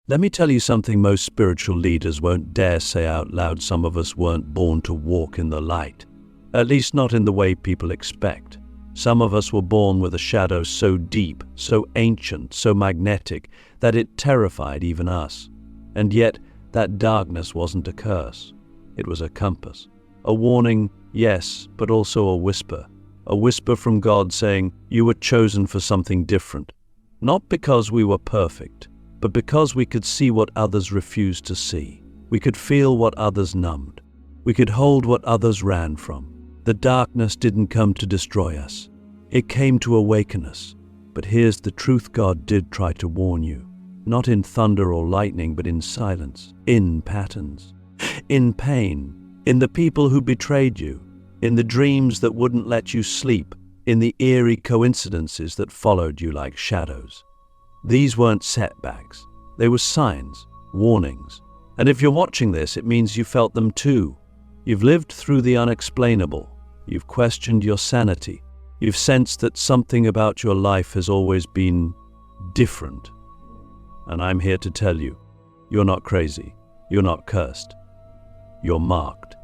Let me tell you something most spiritual leaders won't dare say out loud. Some of us weren't born to walk in the light, at least not in the way people expect. Some of us were born with a shadow so deep, so ancient, so magnetic, that it terrified even us. And yet, that darkness wasn't a curse. It was a compass. A warning, yes, but also a whisper. A whisper from God saying, you were chosen for something different. Not because we were perfect, but because we could see what others refused to see. We could feel what others numbed. We could hold what others ran from. The darkness didn't come to destroy us. It came to awaken us. But here's the truth: God did try to warn you. Not in thunder or lightning, but in silence, in patterns, in pain, in the people who betrayed you, in the dreams that wouldn't let you sleep, in the eerie coincidences that followed you like shadows. These weren't setbacks. They were signs, warnings. And if you're watching this, it means you felt them too. You've lived through the unexplainable. You've questioned your sanity. You've sensed that something about your life has always been different. And I'm here to tell you, you're not crazy. You're not cursed. You're marked.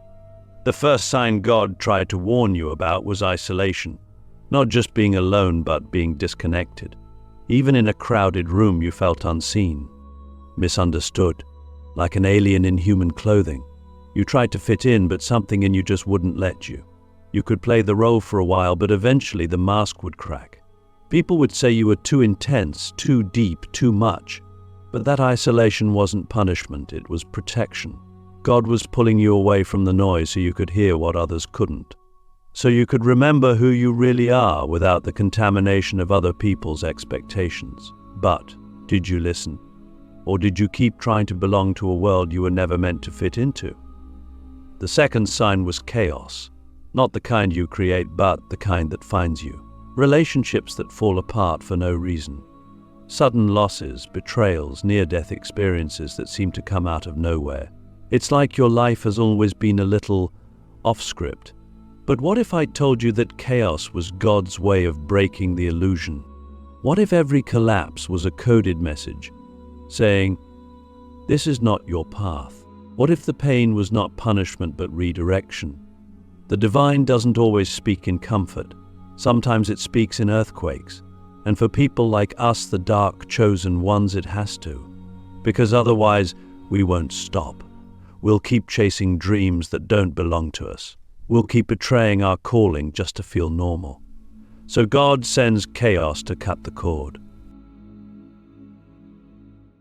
The first sign God tried to warn you about was isolation. Not just being alone, but being disconnected. Even in a crowded room, you felt unseen, misunderstood, like an alien in human clothing. You tried to fit in, but something in you just wouldn't let you. You could play the role for a while, but eventually the mask would crack. People would say you were too intense, too deep, too much. But that isolation wasn't punishment, it was protection. God was pulling you away from the noise so you could hear what others couldn't. So you could remember who you really are without the contamination of other people's expectations. But did you listen? Or did you keep trying to belong to a world you were never meant to fit into? The second sign was chaos. Not the kind you create, but the kind that finds you. Relationships that fall apart for no reason. Sudden losses, betrayals, near-death experiences that seem to come out of nowhere. It's like your life has always been a little off-script. But what if I told you that chaos was God's way of breaking the illusion? What if every collapse was a coded message saying, this is not your path? What if the pain was not punishment but redirection? The divine doesn't always speak in comfort. Sometimes it speaks in earthquakes. And for people like us, the dark chosen ones, it has to. Because otherwise, we won't stop. We'll keep chasing dreams that don't belong to us. We'll keep betraying our calling just to feel normal. So God sends chaos to cut the cord.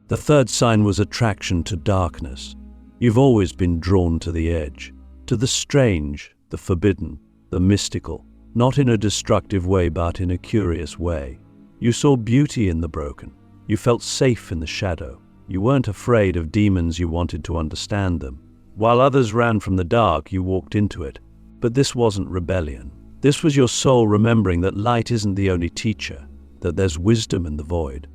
The third sign was attraction to darkness. You've always been drawn to the edge, to the strange, the forbidden, the mystical, not in a destructive way, but in a curious way. You saw beauty in the broken. You felt safe in the shadow. You weren't afraid of demons, you wanted to understand them. While others ran from the dark, you walked into it. But this wasn't rebellion. This was your soul remembering that light isn't the only teacher, that there's wisdom in the void,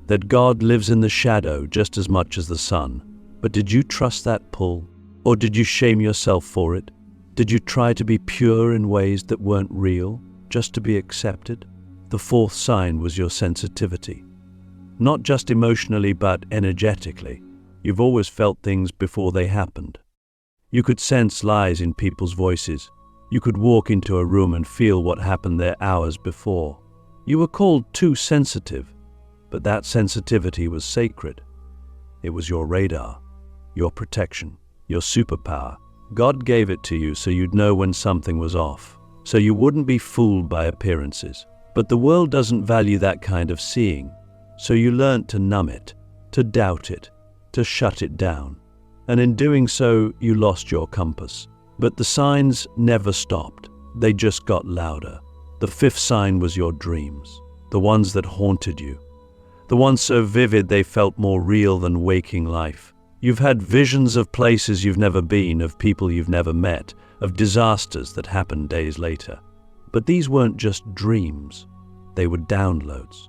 that God lives in the shadow just as much as the sun. But did you trust that pull? Or did you shame yourself for it? Did you try to be pure in ways that weren't real, just to be accepted? The fourth sign was your sensitivity. Not just emotionally, but energetically. You've always felt things before they happened. You could sense lies in people's voices. You could walk into a room and feel what happened there hours before. You were called too sensitive, but that sensitivity was sacred. It was your radar, your protection, your superpower. God gave it to you so you'd know when something was off, so you wouldn't be fooled by appearances. But the world doesn't value that kind of seeing, so you learned to numb it, to doubt it, to shut it down. And in doing so, you lost your compass. But the signs never stopped. They just got louder. The fifth sign was your dreams, the ones that haunted you, the ones so vivid they felt more real than waking life. You've had visions of places you've never been, of people you've never met, of disasters that happened days later. But these weren't just dreams. They were downloads,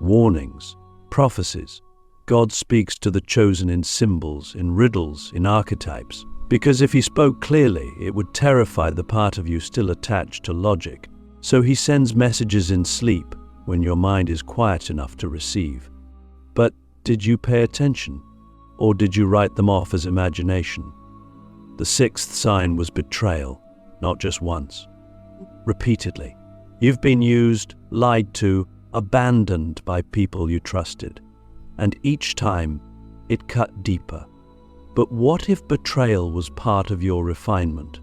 warnings, prophecies. God speaks to the chosen in symbols, in riddles, in archetypes. Because if he spoke clearly, it would terrify the part of you still attached to logic. So he sends messages in sleep when your mind is quiet enough to receive. But Did you pay attention? Or did you write them off as imagination? The sixth sign was betrayal, not just once. Repeatedly. You've been used, lied to, abandoned by people you trusted. And each time, it cut deeper. But what if betrayal was part of your refinement?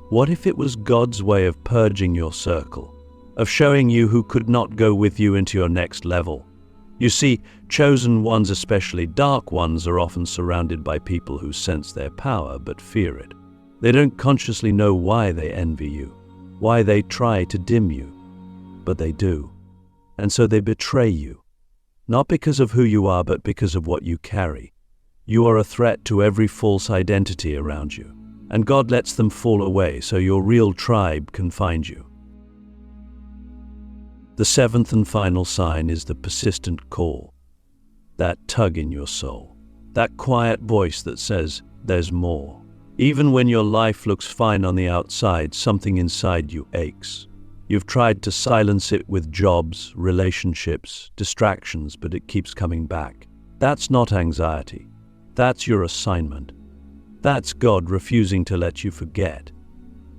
What if it was God's way of purging your circle, of showing you who could not go with you into your next level? You see, chosen ones, especially dark ones, are often surrounded by people who sense their power but fear it. They don't consciously know why they envy you, why they try to dim you, but they do. And so they betray you, not because of who you are, but because of what you carry. You are a threat to every false identity around you, and God lets them fall away so your real tribe can find you. The seventh and final sign is the persistent call, that tug in your soul, that quiet voice that says, there's more. Even when your life looks fine on the outside, something inside you aches. You've tried to silence it with jobs, relationships, distractions, but it keeps coming back. That's not anxiety. That's your assignment. That's God refusing to let you forget.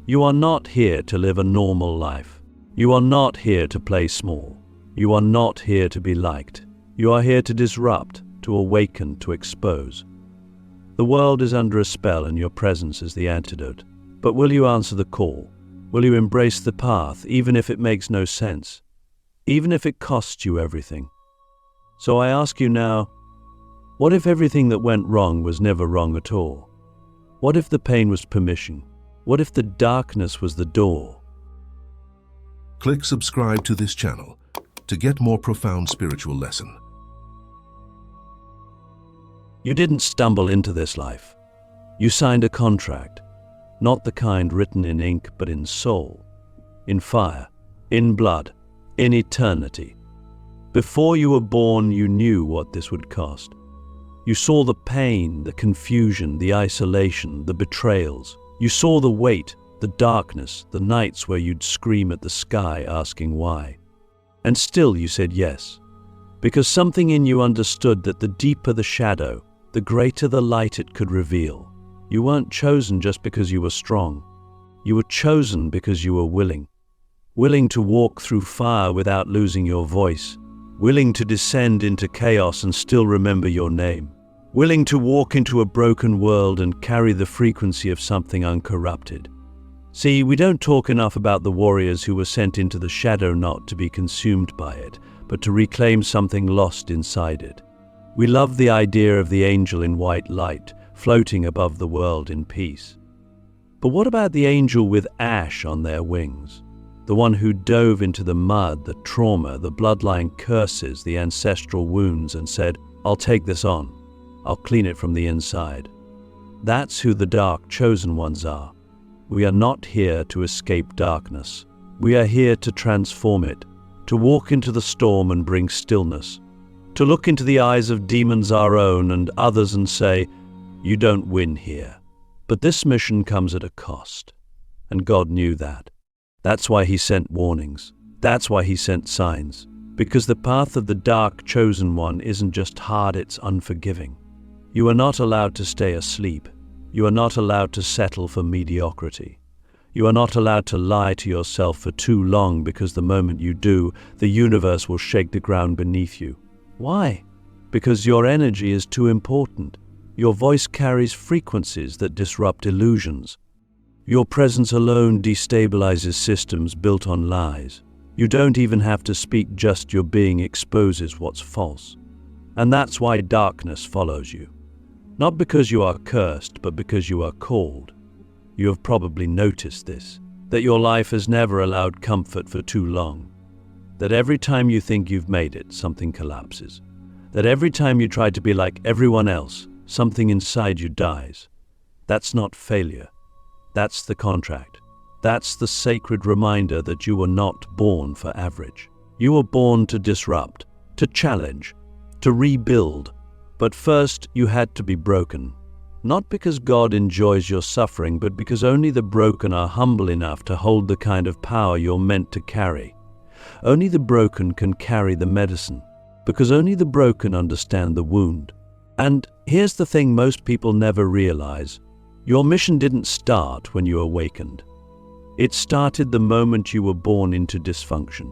You are not here to live a normal life. You are not here to play small. You are not here to be liked. You are here to disrupt, to awaken, to expose. The world is under a spell and your presence is the antidote. But will you answer the call? Will you embrace the path, even if it makes no sense? Even if it costs you everything? So I ask you now, what if everything that went wrong was never wrong at all? What if the pain was permission? What if the darkness was the door? Click subscribe to this channel to get more profound spiritual lesson. You didn't stumble into this life. You signed a contract, not the kind written in ink, but in soul, in fire, in blood, in eternity. Before you were born, you knew what this would cost. You saw the pain, the confusion, the isolation, the betrayals. You saw the weight, the darkness, the nights where you'd scream at the sky asking why. And still you said yes, because something in you understood that the deeper the shadow, the greater the light it could reveal. You weren't chosen just because you were strong. You were chosen because you were willing. Willing to walk through fire without losing your voice. Willing to descend into chaos and still remember your name. Willing to walk into a broken world and carry the frequency of something uncorrupted. See, we don't talk enough about the warriors who were sent into the shadow not to be consumed by it, but to reclaim something lost inside it. We love the idea of the angel in white light, floating above the world in peace. But what about the angel with ash on their wings? The one who dove into the mud, the trauma, the bloodline curses, the ancestral wounds and said, I'll take this on. I'll clean it from the inside. That's who the dark chosen ones are. We are not here to escape darkness. We are here to transform it, to walk into the storm and bring stillness, to look into the eyes of demons our own and others and say, you don't win here. But this mission comes at a cost. And God knew that. That's why He sent warnings. That's why He sent signs. Because the path of the dark chosen one isn't just hard, it's unforgiving. You are not allowed to stay asleep. You are not allowed to settle for mediocrity. You are not allowed to lie to yourself for too long, because the moment you do, the universe will shake the ground beneath you. Why? Because your energy is too important. Your voice carries frequencies that disrupt illusions. Your presence alone destabilizes systems built on lies. You don't even have to speak, just your being exposes what's false. And that's why darkness follows you. Not because you are cursed, but because you are called. You have probably noticed this, that your life has never allowed comfort for too long. That every time you think you've made it, something collapses. That every time you try to be like everyone else, something inside you dies. That's not failure. That's the contract. That's the sacred reminder that you were not born for average. You were born to disrupt, to challenge, to rebuild. But first, you had to be broken. Not because God enjoys your suffering, but because only the broken are humble enough to hold the kind of power you're meant to carry. Only the broken can carry the medicine. because only the broken understand the wound. And here's the thing most people never realize. Your mission didn't start when you awakened. It started the moment you were born into dysfunction,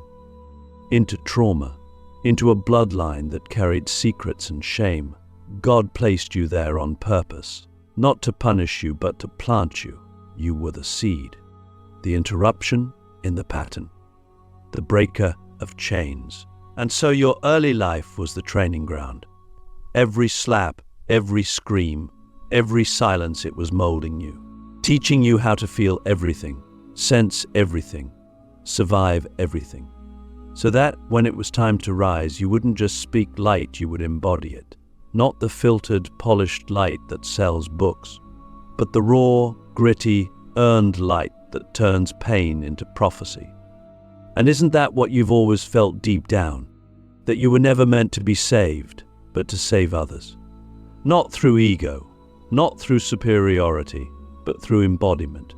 into trauma, into a bloodline that carried secrets and shame. God placed you there on purpose, not to punish you, but to plant you. You were the seed, the interruption in the pattern, the breaker of chains. And so your early life was the training ground. Every slap, every scream, every silence, it was molding you, teaching you how to feel everything, sense everything, survive everything. So that when it was time to rise, you wouldn't just speak light, you would embody it. Not the filtered, polished light that sells books, but the raw, gritty, earned light that turns pain into prophecy. And isn't that what you've always felt deep down? That you were never meant to be saved, but to save others. Not through ego, not through superiority, but through embodiment.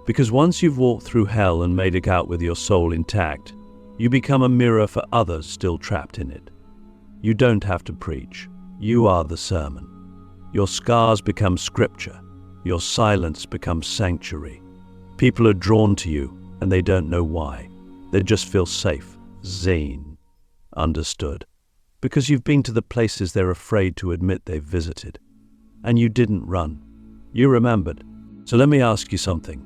Because once you've walked through hell and made it out with your soul intact, you become a mirror for others still trapped in it. You don't have to preach. You are the sermon. Your scars become scripture. Your silence becomes sanctuary. People are drawn to you, and they don't know why. They just feel safe, seen, understood. Because you've been to the places they're afraid to admit they've visited. And you didn't run. You remembered. So let me ask you something.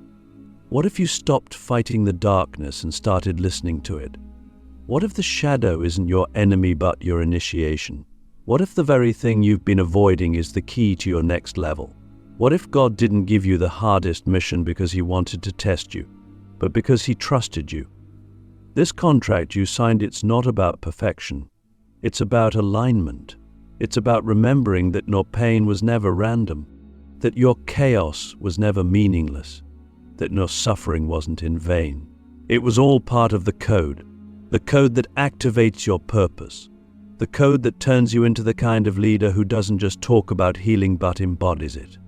What if you stopped fighting the darkness and started listening to it? What if the shadow isn't your enemy but your initiation? What if the very thing you've been avoiding is the key to your next level? What if God didn't give you the hardest mission because He wanted to test you, but because He trusted you? This contract you signed, it's not about perfection. It's about alignment. It's about remembering that your pain was never random, that your chaos was never meaningless, that your suffering wasn't in vain. It was all part of the code that activates your purpose, the code that turns you into the kind of leader who doesn't just talk about healing but embodies it,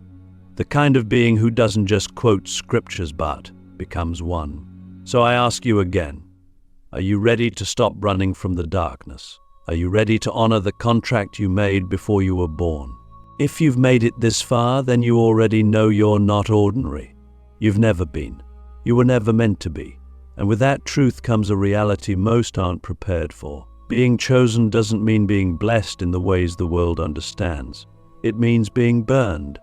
the kind of being who doesn't just quote scriptures but becomes one. So I ask you again, are you ready to stop running from the darkness? Are you ready to honor the contract you made before you were born? If you've made it this far, then you already know you're not ordinary. You've never been. You were never meant to be. And with that truth comes a reality most aren't prepared for. Being chosen doesn't mean being blessed in the ways the world understands. It means being burned.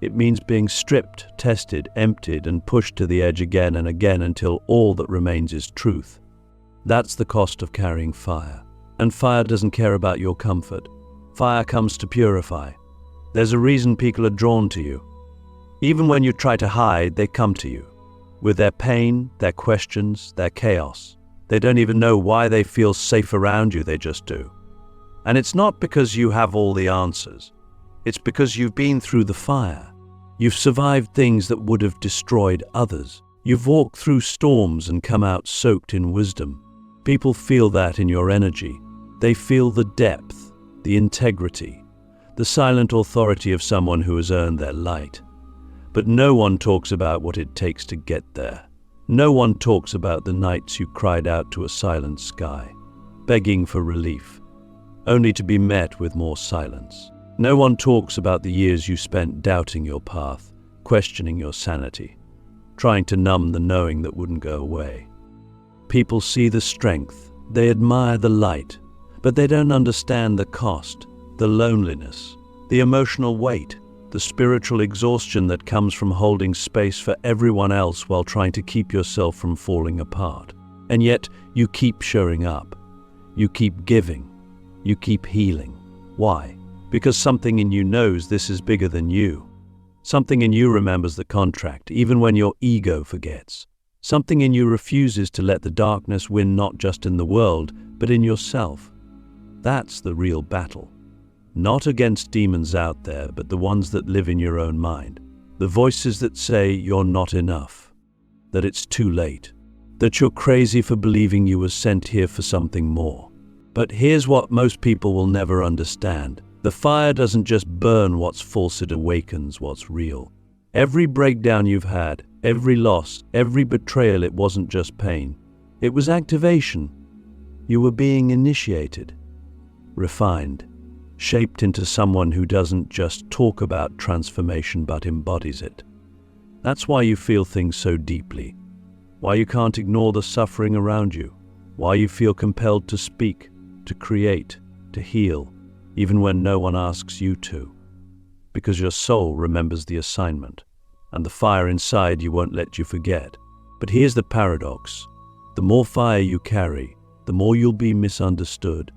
It means being stripped, tested, emptied, and pushed to the edge again and again until all that remains is truth. That's the cost of carrying fire. And fire doesn't care about your comfort. Fire comes to purify. There's a reason people are drawn to you. Even when you try to hide, they come to you. With their pain, their questions, their chaos. They don't even know why they feel safe around you, they just do. And it's not because you have all the answers. It's because you've been through the fire. You've survived things that would have destroyed others. You've walked through storms and come out soaked in wisdom. People feel that in your energy. They feel the depth, the integrity, the silent authority of someone who has earned their light. But no one talks about what it takes to get there. No one talks about the nights you cried out to a silent sky, begging for relief, only to be met with more silence. No one talks about the years you spent doubting your path, questioning your sanity, trying to numb the knowing that wouldn't go away. People see the strength, they admire the light, but they don't understand the cost, the loneliness, the emotional weight, the spiritual exhaustion that comes from holding space for everyone else while trying to keep yourself from falling apart. And yet, you keep showing up. You keep giving. You keep healing. Why? Because something in you knows this is bigger than you. Something in you remembers the contract, even when your ego forgets. Something in you refuses to let the darkness win, not just in the world, but in yourself. That's the real battle. Not against demons out there, but the ones that live in your own mind. The voices that say you're not enough, that it's too late, that you're crazy for believing you were sent here for something more. But here's what most people will never understand. The fire doesn't just burn what's false, it awakens what's real. Every breakdown you've had, every loss, every betrayal, it wasn't just pain. It was activation. You were being initiated. refined, shaped into someone who doesn't just talk about transformation but embodies it. That's why you feel things so deeply, why you can't ignore the suffering around you, why you feel compelled to speak, to create, to heal, even when no one asks you to. Because your soul remembers the assignment, and the fire inside you won't let you forget. But here's the paradox. The more fire you carry, the more you'll be misunderstood.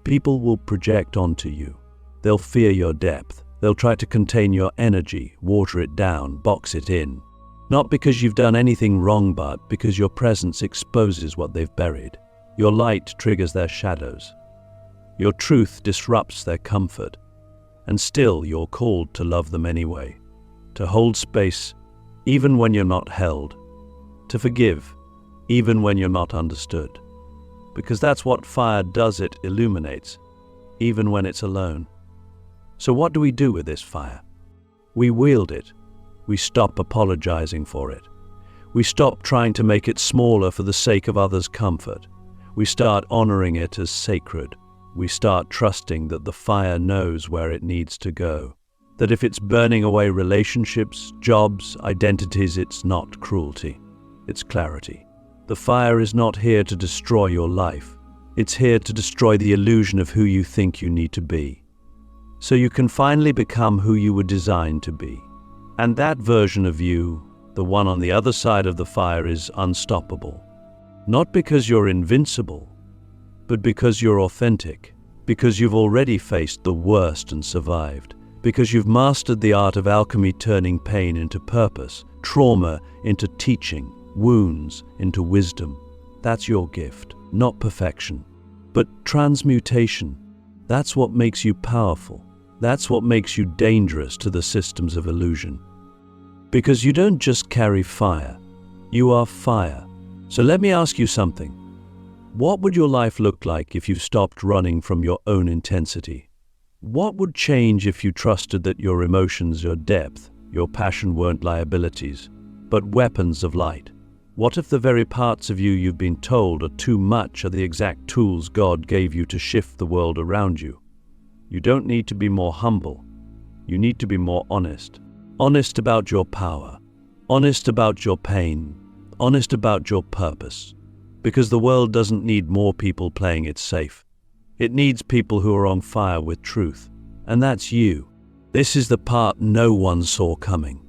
People will project onto you. They'll fear your depth. They'll try to contain your energy, water it down, box it in. Not because you've done anything wrong, but because your presence exposes what they've buried. Your light triggers their shadows. Your truth disrupts their comfort. And still you're called to love them anyway. To hold space, even when you're not held. To forgive, even when you're not understood. Because that's what fire does, it illuminates, even when it's alone. So what do we do with this fire? We wield it. We stop apologizing for it. We stop trying to make it smaller for the sake of others' comfort. We start honoring it as sacred. We start trusting that the fire knows where it needs to go. That if it's burning away relationships, jobs, identities, it's not cruelty. It's clarity. The fire is not here to destroy your life. It's here to destroy the illusion of who you think you need to be. So you can finally become who you were designed to be. And that version of you, the one on the other side of the fire, is unstoppable. Not because you're invincible, but because you're authentic. Because you've already faced the worst and survived. Because you've mastered the art of alchemy, turning pain into purpose, trauma into teaching, wounds into wisdom. That's your gift, not perfection, but transmutation. That's what makes you powerful. That's what makes you dangerous to the systems of illusion. Because you don't just carry fire, you are fire. So let me ask you something. What would your life look like if you stopped running from your own intensity? What would change if you trusted that your emotions, your depth, your passion weren't liabilities, but weapons of light? What if the very parts of you you've been told are too much are the exact tools God gave you to shift the world around you? You don't need to be more humble. You need to be more honest. Honest about your power. Honest about your pain. Honest about your purpose. Because the world doesn't need more people playing it safe. It needs people who are on fire with truth. And that's you. This is the part no one saw coming.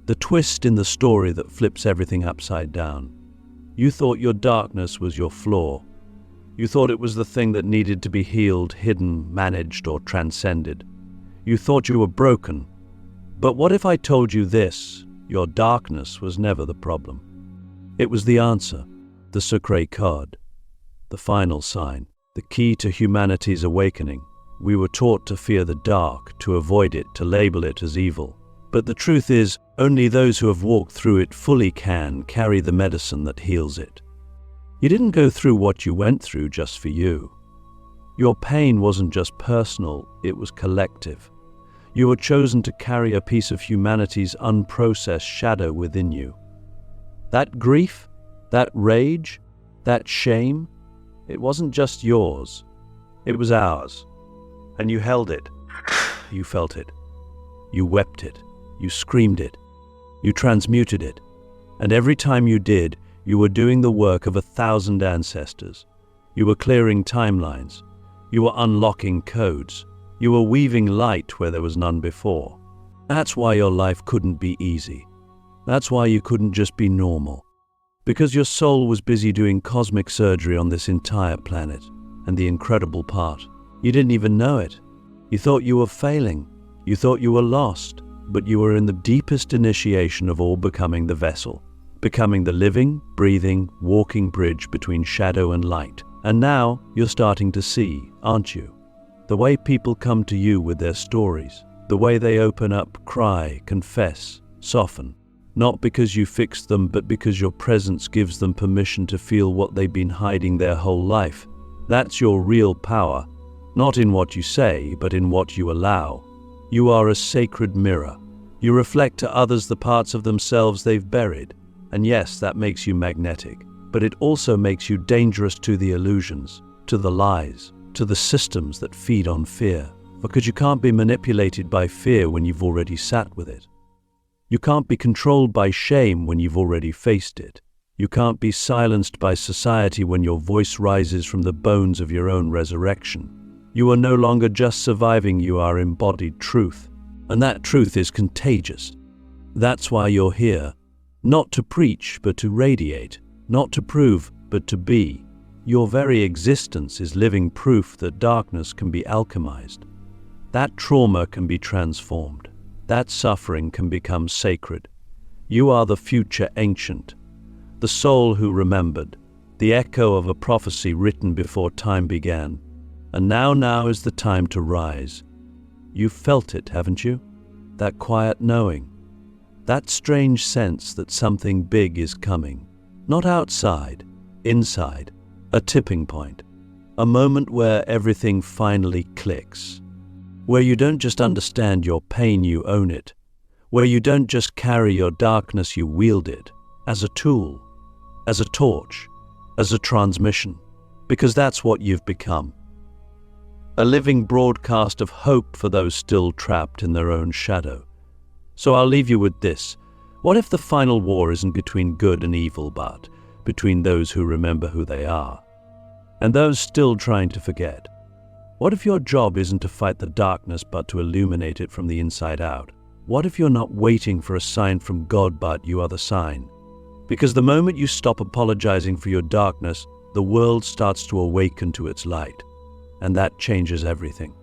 The twist in the story that flips everything upside down. You thought your darkness was your flaw. You thought it was the thing that needed to be healed, hidden, managed, or transcended. You thought you were broken. But what if I told you this? Your darkness was never the problem. It was the answer, the secret code, the final sign, the key to humanity's awakening. We were taught to fear the dark, to avoid it, to label it as evil. But the truth is, only those who have walked through it fully can carry the medicine that heals it. You didn't go through what you went through just for you. Your pain wasn't just personal, it was collective. You were chosen to carry a piece of humanity's unprocessed shadow within you. That grief, that rage, that shame, it wasn't just yours, it was ours. And you held it, you felt it, you wept it, you screamed it, you transmuted it. And every time you did, you were doing the work of 1,000 ancestors. You were clearing timelines. You were unlocking codes. You were weaving light where there was none before. That's why your life couldn't be easy. That's why you couldn't just be normal. Because your soul was busy doing cosmic surgery on this entire planet. And the incredible part, you didn't even know it. You thought you were failing. You thought you were lost. But you were in the deepest initiation of all, becoming the vessel. Becoming the living, breathing, walking bridge between shadow and light. And now you're starting to see, aren't you? The way people come to you with their stories. The way they open up, cry, confess, soften. Not because you fixed them, but because your presence gives them permission to feel what they've been hiding their whole life. That's your real power. Not in what you say, but in what you allow. You are a sacred mirror. You reflect to others the parts of themselves they've buried. And yes, that makes you magnetic, but it also makes you dangerous to the illusions, to the lies, to the systems that feed on fear, because you can't be manipulated by fear when you've already sat with it. You can't be controlled by shame when you've already faced it. You can't be silenced by society when your voice rises from the bones of your own resurrection. You are no longer just surviving, you are embodied truth. And that truth is contagious. That's why you're here. Not to preach, but to radiate. Not to prove, but to be. Your very existence is living proof that darkness can be alchemized. That trauma can be transformed. That suffering can become sacred. You are the future ancient, the soul who remembered, the echo of a prophecy written before time began. And now is the time to rise. You've felt it, haven't you? That quiet knowing. That strange sense that something big is coming. Not outside, inside. A tipping point. A moment where everything finally clicks. Where you don't just understand your pain, you own it. Where you don't just carry your darkness, you wield it. As a tool. As a torch. As a transmission. Because that's what you've become. A living broadcast of hope for those still trapped in their own shadow. So I'll leave you with this. What if the final war isn't between good and evil, but between those who remember who they are and those still trying to forget? What if your job isn't to fight the darkness, but to illuminate it from the inside out? What if you're not waiting for a sign from God, but you are the sign? Because the moment you stop apologizing for your darkness, the world starts to awaken to its light. And that changes everything.